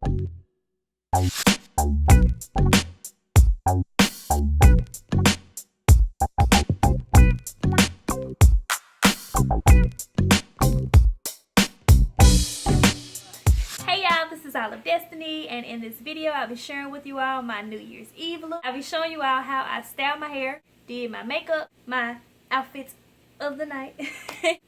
This is All of Destiny, and in this video I'll be sharing with you all my New Year's Eve look. I'll be showing you all how I styled my hair, did my makeup, my outfits of the night.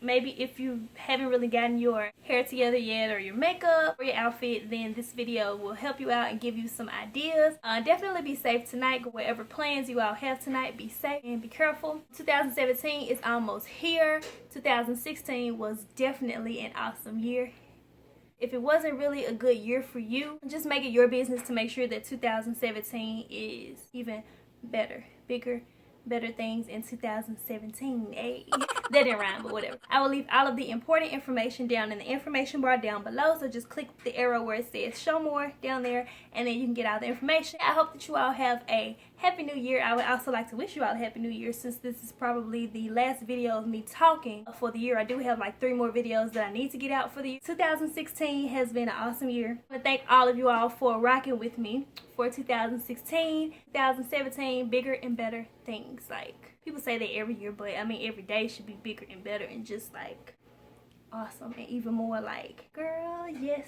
Maybe if you haven't really gotten your hair together yet, or your makeup, or your outfit, then this video will help you out and give you some ideas. Definitely be safe tonight. Whatever plans you all have tonight, be safe and be careful. 2017 is almost here. 2016 was definitely an awesome year. If it wasn't really a good year for you, just make it your business to make sure that 2017 is even better, bigger, better things in 2017. Hey, that didn't rhyme, but whatever. I will leave all of the important information down in the information bar down below, so just click the arrow where it says show more down there, and then you can get all the information. I hope that you all have a happy new year. I would also like to wish you all a happy new year, since this is probably the last video of me talking for the year. I do have like 3 more videos that I need to get out for the year. 2016 has been an awesome year. I want to thank all of you all for rocking with me for 2016. 2017, bigger and better things. Like, people say that every year, but I mean every day should be bigger and better and just like awesome and even more like, girl, yes.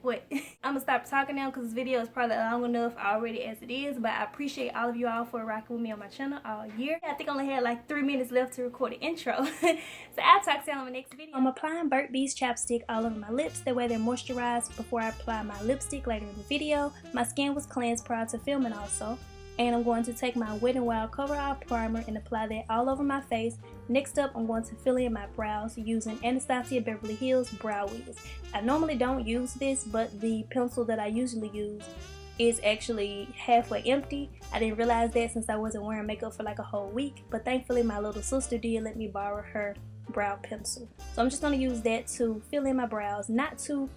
What? I'm gonna stop talking now because this video is probably long enough already as it is, but I appreciate all of you all for rocking with me on my channel all year. I think I only had like 3 minutes left to record an intro. So I'll talk to you on my next video. I'm applying Burt's Bees chapstick all over my lips, that way they're moisturized before I apply my lipstick later in the video. My skin was cleansed prior to filming also. And I'm going to take my Wet n Wild Coverall primer and apply that all over my face. Next up, I'm going to fill in my brows using Anastasia Beverly Hills Brow Wiz. I normally don't use this, but the pencil that I usually use is actually halfway empty. I didn't realize that since I wasn't wearing makeup for like a whole week, but thankfully my little sister did let me borrow her brow pencil. So I'm just going to use that to fill in my brows. Not too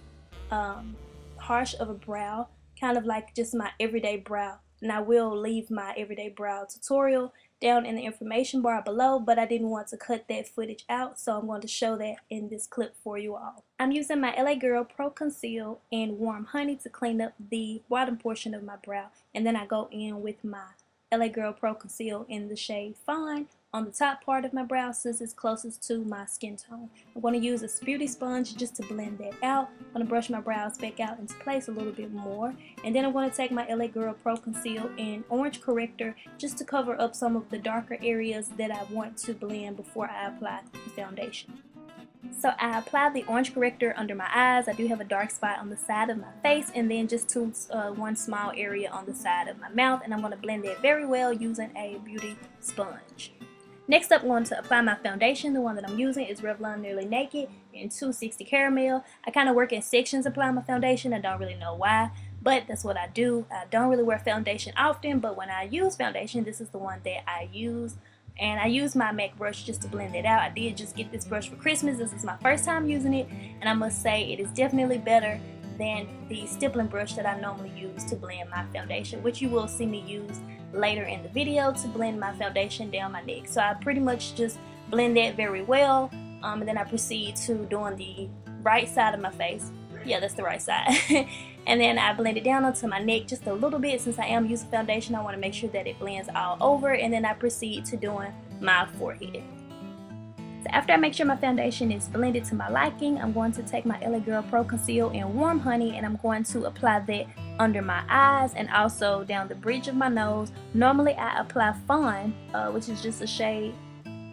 harsh of a brow, kind of like just my everyday brow. And I will leave my everyday brow tutorial down in the information bar below, but I didn't want to cut that footage out, so I'm going to show that in this clip for you all. I'm using my LA Girl Pro Conceal and Warm Honey to clean up the bottom portion of my brow, and then I go in with my LA Girl Pro Conceal in the shade Fawn on the top part of my brow, since it's closest to my skin tone. I'm going to use a beauty sponge just to blend that out. I'm going to brush my brows back out into place a little bit more, and then I'm going to take my LA Girl Pro Conceal in Orange Corrector just to cover up some of the darker areas that I want to blend before I apply the foundation. So I apply the Orange Corrector under my eyes. I do have a dark spot on the side of my face, and then just one small area on the side of my mouth, and I'm going to blend that very well using a beauty sponge. Next up, I'm going to apply my foundation. The one that I'm using is Revlon Nearly Naked in 260 Caramel. I kind of work in sections applying my foundation. I don't really know why, but that's what I do. I don't really wear foundation often, but when I use foundation, this is the one that I use. And I use my MAC brush just to blend it out. I did just get this brush for Christmas. This is my first time using it, and I must say it is definitely better than the stippling brush that I normally use to blend my foundation, which you will see me use later in the video to blend my foundation down my neck. So I pretty much just blend that very well, and then I proceed to doing the right side of my face. Yeah, that's the right side. And then I blend it down onto my neck just a little bit. Since I am using foundation, I want to make sure that it blends all over, and then I proceed to doing my forehead. So after I make sure my foundation is blended to my liking, I'm going to take my LA Girl Pro Conceal in Warm Honey, and I'm going to apply that under my eyes and also down the bridge of my nose. Normally I apply Fawn, which is just a shade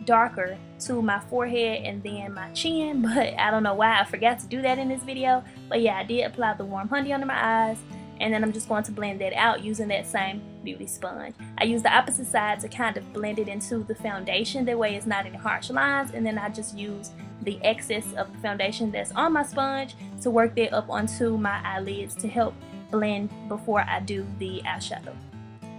darker, to my forehead and then my chin, but I don't know why I forgot to do that in this video. But yeah, I did apply the Warm Honey under my eyes, and then I'm just going to blend that out using that same beauty sponge. I use the opposite side to kind of blend it into the foundation, that way it's not any harsh lines, and then I just use the excess of the foundation that's on my sponge to work that up onto my eyelids to help blend before I do the eyeshadow.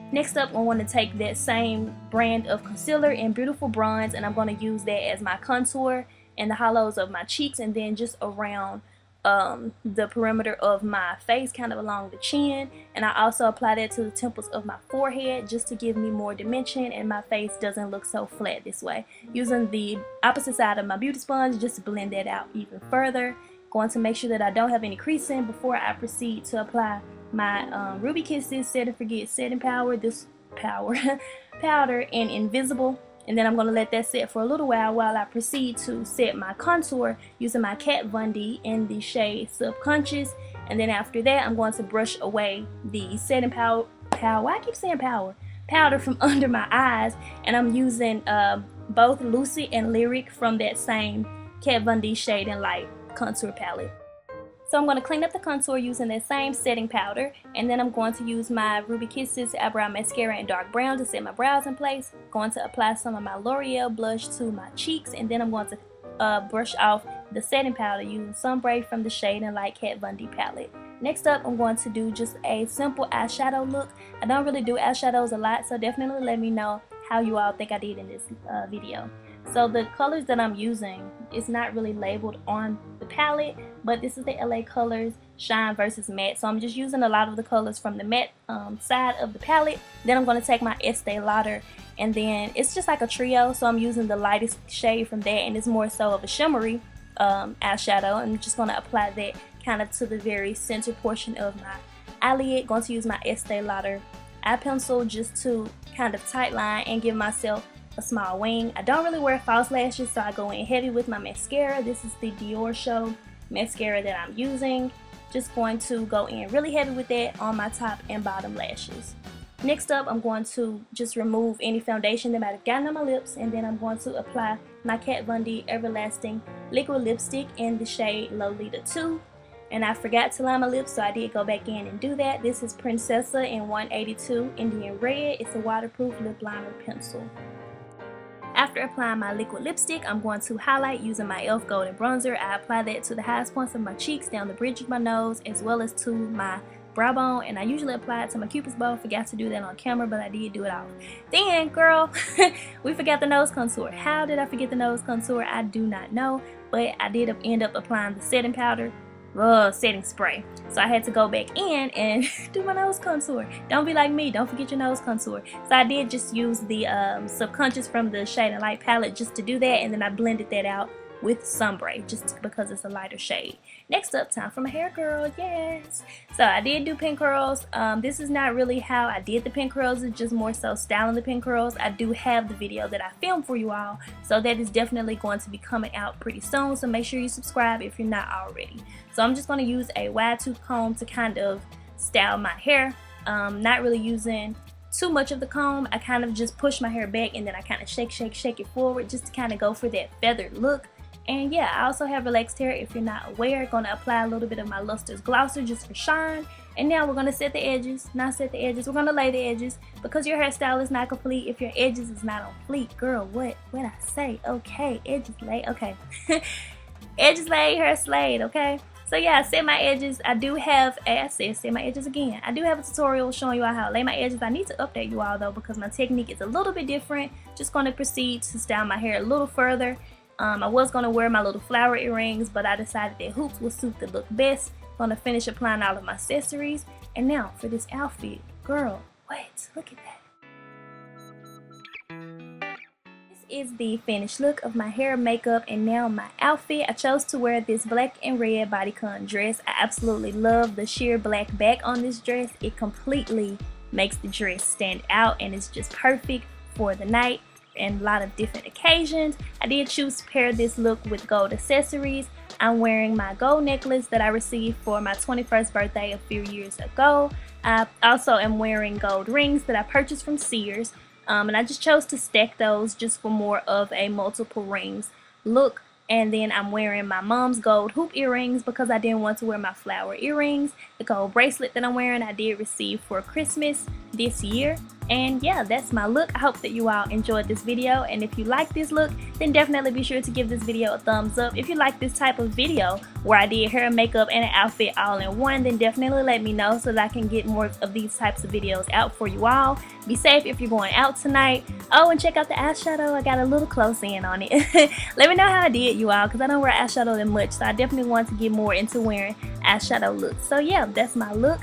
Next up, I want to take that same brand of concealer in Beautiful Bronze, and I'm going to use that as my contour in the hollows of my cheeks, and then just around the perimeter of my face, kind of along the chin. And I also apply that to the temples of my forehead just to give me more dimension, and my face doesn't look so flat this way. Using the opposite side of my beauty sponge just to blend that out even further. Going to make sure that I don't have any creasing before I proceed to apply my Ruby Kisses Set and Forget Setting Powder, powder in Invisible. And then I'm going to let that set for a little while I proceed to set my contour using my Kat Von D in the shade Subconscious. And then after that, I'm going to brush away the setting powder. Why I keep saying powder from under my eyes. And I'm using both Lucid and Lyric from that same Kat Von D Shade and Light contour palette. So I'm going to clean up the contour using that same setting powder, and then I'm going to use my Ruby Kisses Eyebrow Mascara in dark brown to set my brows in place. Going to apply some of my L'Oreal blush to my cheeks, and then I'm going to brush off the setting powder using Sunbray from the Shade and Light Kat Von D palette. Next up, I'm going to do just a simple eyeshadow look. I don't really do eyeshadows a lot, so definitely let me know how you all think I did in this video. So the colors that I'm using, it's not really labeled on the palette, but this is the LA Colors Shine versus Matte. So I'm just using a lot of the colors from the matte side of the palette. Then I'm going to take my Estee Lauder, and then it's just like a trio. So I'm using the lightest shade from that, and it's more so of a shimmery eyeshadow. I'm just going to apply that kind of to the very center portion of my eyelid. Going to use my Estee Lauder eye pencil just to kind of tight line and give myself a small wing. I don't really wear false lashes, so I go in heavy with my mascara. This is the Dior Show mascara that I'm using. Just going to go in really heavy with that on my top and bottom lashes. Next up, I'm going to just remove any foundation that might have gotten on my lips, and then I'm going to apply my Kat Von D Everlasting Liquid Lipstick in the shade Lolita 2. And I forgot to line my lips, so I did go back in and do that. This is Princesa in 182 Indian Red. It's a waterproof lip liner pencil. After applying my liquid lipstick, I'm going to highlight using my e.l.f. Golden Bronzer. I apply that to the highest points of my cheeks, down the bridge of my nose, as well as to my brow bone. And I usually apply it to my cupid's bow. Forgot to do that on camera, but I did do it off. Then, girl, we forgot the nose contour. How did I forget the nose contour? I do not know, but I did end up applying the setting powder. Setting spray. So I had to go back in and do my nose contour. Don't be like me, don't forget your nose contour. So I did just use the Subconscious from the Shade and Light palette just to do that, and then I blended that out with Sunbray just because it's a lighter shade. Next up, time for my hair, girl. Yes. So I did do pin curls. This is not really how I did the pin curls. It's just more so styling the pin curls. I do have the video that I filmed for you all, so that is definitely going to be coming out pretty soon. So make sure you subscribe if you're not already. So I'm just going to use a wide tooth comb to kind of style my hair. Not really using too much of the comb. I kind of just push my hair back, and then I kind of shake it forward just to kind of go for that feathered look. And yeah, I also have relaxed hair if you're not aware. Going to apply a little bit of my Luster's Glosser just for shine. And now we're going to set the edges. Not set the edges, we're going to lay the edges. Because your hairstyle is not complete if your edges is not on fleek. Girl, what I say? Okay, edges laid. Okay. Edges laid, hair slayed, okay? So yeah, I set my edges. I do have, as I said, set my edges again. I do have a tutorial showing you all how to lay my edges. I need to update you all though because my technique is a little bit different. Just going to proceed to style my hair a little further. I was going to wear my little flower earrings, but I decided that hoops would suit the look best. Going to finish applying all of my accessories. And now for this outfit. Girl, wait, look at that. This is the finished look of my hair, makeup, and now my outfit. I chose to wear this black and red bodycon dress. I absolutely love the sheer black back on this dress. It completely makes the dress stand out, and it's just perfect for the night and a lot of different occasions. I did choose to pair this look with gold accessories. I'm wearing my gold necklace that I received for my 21st birthday a few years ago. I also am wearing gold rings that I purchased from Sears, and I just chose to stack those just for more of a multiple rings look. And then I'm wearing my mom's gold hoop earrings because I didn't want to wear my flower earrings. The gold bracelet that I'm wearing I did receive for Christmas this year. And yeah, that's my look. I hope that you all enjoyed this video, and if you like this look, then definitely be sure to give this video a thumbs up. If you like this type of video where I did hair, makeup, and an outfit all in one, then definitely let me know so that I can get more of these types of videos out for you all. Be safe if you're going out tonight. Oh, and check out the eyeshadow. I got a little close in on it. Let me know how I did, you all, because I don't wear eyeshadow that much, so I definitely want to get more into wearing eyeshadow looks. So yeah, that's my look.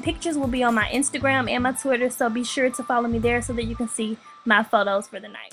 Pictures will be on my Instagram and my Twitter, so be sure to follow me there so that you can see my photos for the night.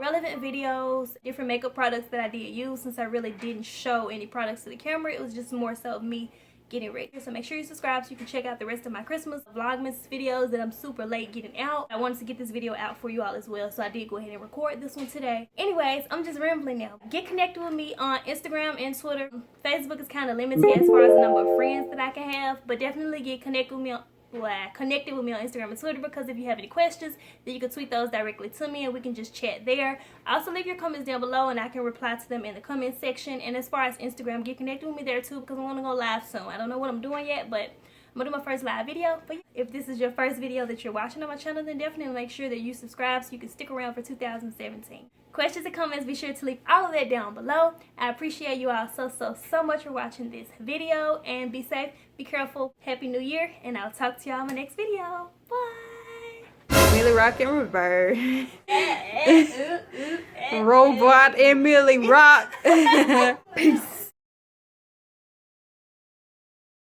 relevant videos, different makeup products that I did use, since I really didn't show any products to the camera. It was just more so of me getting ready. So make sure you subscribe so you can check out the rest of my Christmas Vlogmas videos that I'm super late getting out. I wanted to get this video out for you all as well, so I did go ahead and record this one today. Anyways, I'm just rambling now. Get connected with me on Instagram and Twitter. Facebook is kind of limited as far as the number of friends that I can have, but definitely get connected with me on Instagram and Twitter, because if you have any questions, then you can tweet those directly to me and we can just chat there. Also, leave your comments down below and I can reply to them in the comment section. And as far as Instagram, get connected with me there too, because I'm gonna go live soon. I don't know what I'm doing yet, but I'm gonna do my first live video. But if this is your first video that you're watching on my channel, then definitely make sure that you subscribe so you can stick around for 2017. Questions and comments, be sure to leave all of that down below. I appreciate you all so much for watching this video, and be safe, be careful, Happy New Year, and I'll talk to y'all in my next video. Bye. Millie Rock and Revert. Robot and Millie Rock. Peace.